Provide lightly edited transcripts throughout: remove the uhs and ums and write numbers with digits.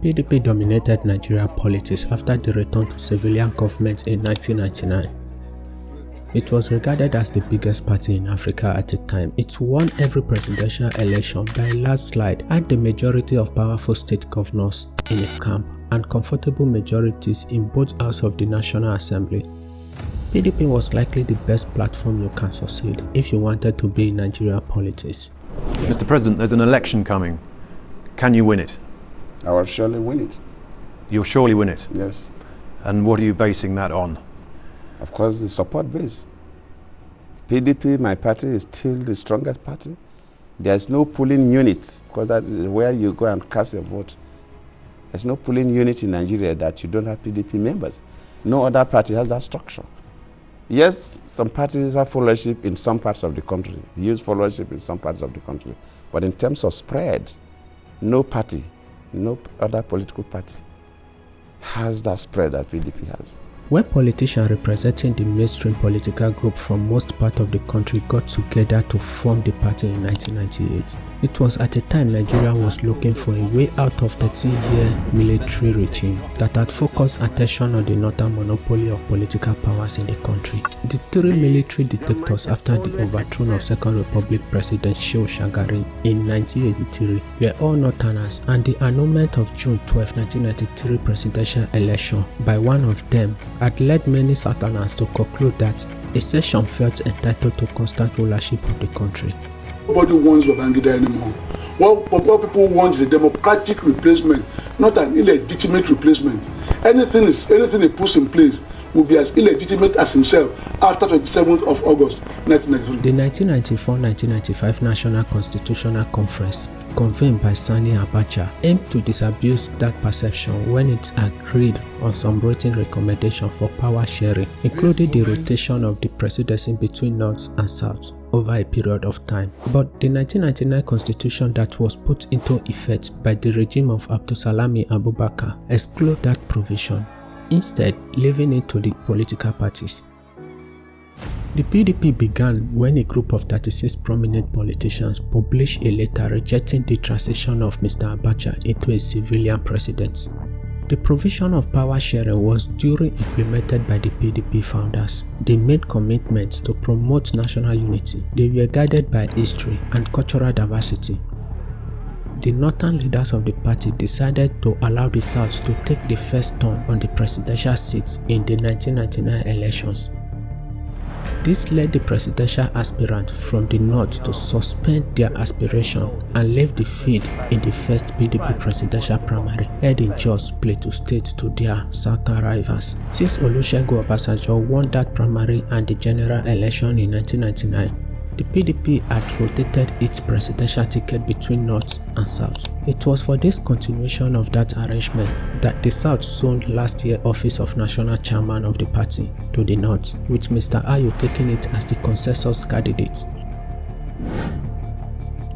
PDP dominated Nigerian politics after the return to civilian government in 1999. It was regarded as the biggest party in Africa at the time. It won every presidential election by a landslide, had the majority of powerful state governors in its camp, and comfortable majorities in both houses of the National Assembly. PDP was likely the best platform you can succeed if you wanted to be in Nigerian politics. Mr. President, there's an election coming. Can you win it? I will surely win it. You'll surely win it? Yes. And what are you basing that on? Of course, the support base. PDP, my party, is still the strongest party. There's no polling unit, because that is where you go and cast your vote. There's no polling unit in Nigeria that you don't have PDP members. No other party has that structure. Yes, some parties have followership in some parts of the country, use followership in some parts of the country. But in terms of spread, no party, no other political party has that spread that PDP has. When politicians representing the mainstream political group from most parts of the country got together to form the party in 1998, it was at a time Nigeria was looking for a way out of the 13-year military regime that had focused attention on the northern monopoly of political powers in the country. The three military dictators after the overthrow of Second Republic President Shehu Shagari in 1983 were all northerners, and the annulment of June 12, 1993 presidential election by one of them had led many southerners to conclude that a section felt entitled to constant rulership of the country. Nobody wants Babangida anymore. What people want is a democratic replacement, not an illegitimate replacement. Anything he puts in place will be as illegitimate as himself after 27th of August 1993. The 1994-1995 National Constitutional Conference, convened by Sani Abacha, aimed to disabuse that perception when it agreed on some written recommendation for power sharing, including the rotation of the presidency between North and South over a period of time. But the 1999 constitution that was put into effect by the regime of Abdulsalami Abubakar excluded that provision, instead leaving it to the political parties. The PDP began when a group of 36 prominent politicians published a letter rejecting the transition of Mr. Abacha into a civilian president. The provision of power sharing was duly implemented by the PDP founders. They made commitments to promote national unity. They were guided by history and cultural diversity. The northern leaders of the party decided to allow the South to take the first turn on the presidential seats in the 1999 elections. This led the presidential aspirant from the north to suspend their aspiration and leave the field in the first PDP presidential primary held in Jos Plateau State to their southern rivals. Since Olusegun Obasanjo won that primary and the general election in 1999, the PDP had rotated its presidential ticket between North and South. It was for this continuation of that arrangement that the South zoned last year's office of national chairman of the party to the North, with Mr. Ayu taking it as the consensus candidate.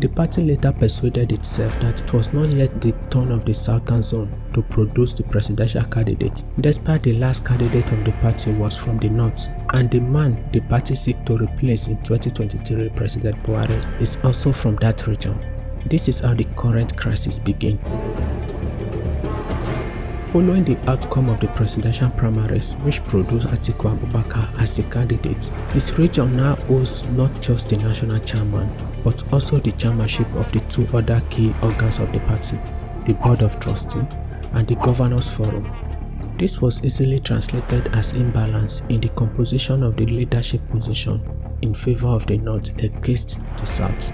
The party later persuaded itself that it was not yet the turn of the Southern zone to produce the presidential candidate, despite the last candidate of the party was from the North, and the man the party seeks to replace in 2023 President Buhari is also from that region. This is how the current crisis began. Following the outcome of the presidential primaries, which produced Atiku Abubakar as the candidate, his region now owes not just the national chairman, but also the chairmanship of the two other key organs of the party, the Board of Trustees and the Governors Forum. This was easily translated as imbalance in the composition of the leadership position in favor of the North against the South.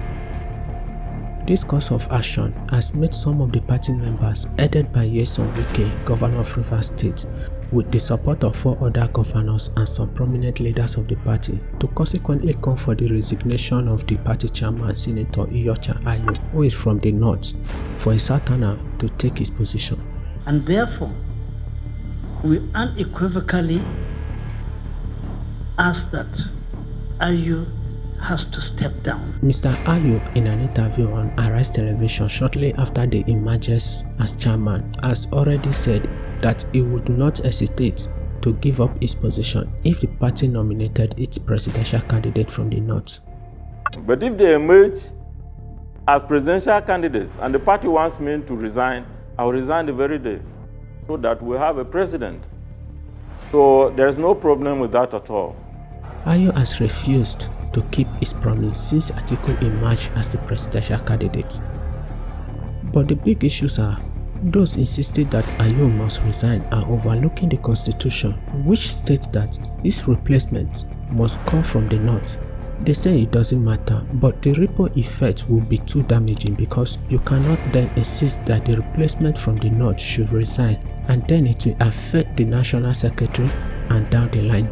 This course of action has made some of the party members, headed by Nyesom Wike, Governor of Rivers State, with the support of 4 other governors and some prominent leaders of the party, to consequently call for the resignation of the party chairman, Senator Iyorchia Ayu, who is from the North, for a Southerner to take his position. And therefore, we unequivocally ask that Ayu has to step down. Mr. Ayu, in an interview on Arise Television shortly after the emergence as chairman, has already said that he would not hesitate to give up his position if the party nominated its presidential candidate from the North. But if they emerge as presidential candidates and the party wants me to resign, I will resign the very day so that we have a president. So there's no problem with that at all. Ayu has refused to keep his promise since Atiku emerged as the presidential candidate. But the big issues are, those insisting that Ayu must resign are overlooking the constitution, which states that his replacement must come from the north. They say it doesn't matter, but the ripple effect will be too damaging because you cannot then insist that the replacement from the north should resign and then it will affect the national secretary and down the line.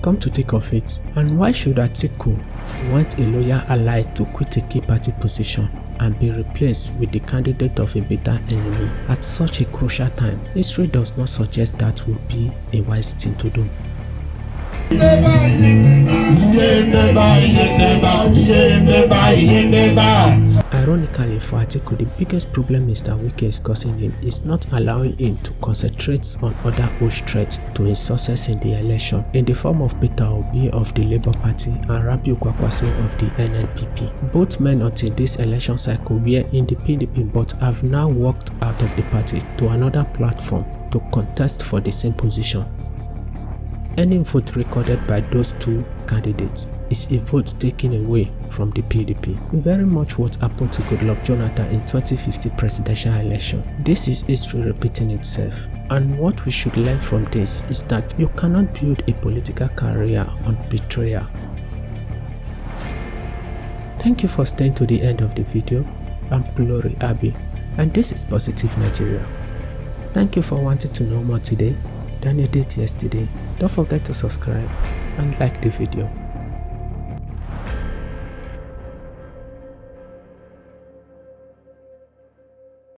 Come to think of it, and why should Atiku want a loyal ally to quit a key party position and be replaced with the candidate of a bitter enemy at such a crucial time? History does not suggest that would be a wise thing to do. Ironically for Atiku, the biggest problem Mr. Wike is causing him is not allowing him to concentrate on other huge threats to his success in the election in the form of Peter Obi of the Labour Party and Rabiu Kwakwase of the NNPP. Both men until this election cycle were in the PDP but have now walked out of the party to another platform to contest for the same position. Any vote recorded by those two candidates is a vote taken away from the PDP. Very much what happened to Goodluck Jonathan in 2050 presidential election. This is history repeating itself. And what we should learn from this is that you cannot build a political career on betrayal. Thank you for staying to the end of the video. I'm Glory Abi, and this is Positive Nigeria. Thank you for wanting to know more today than you did yesterday. Don't forget to subscribe and like the video.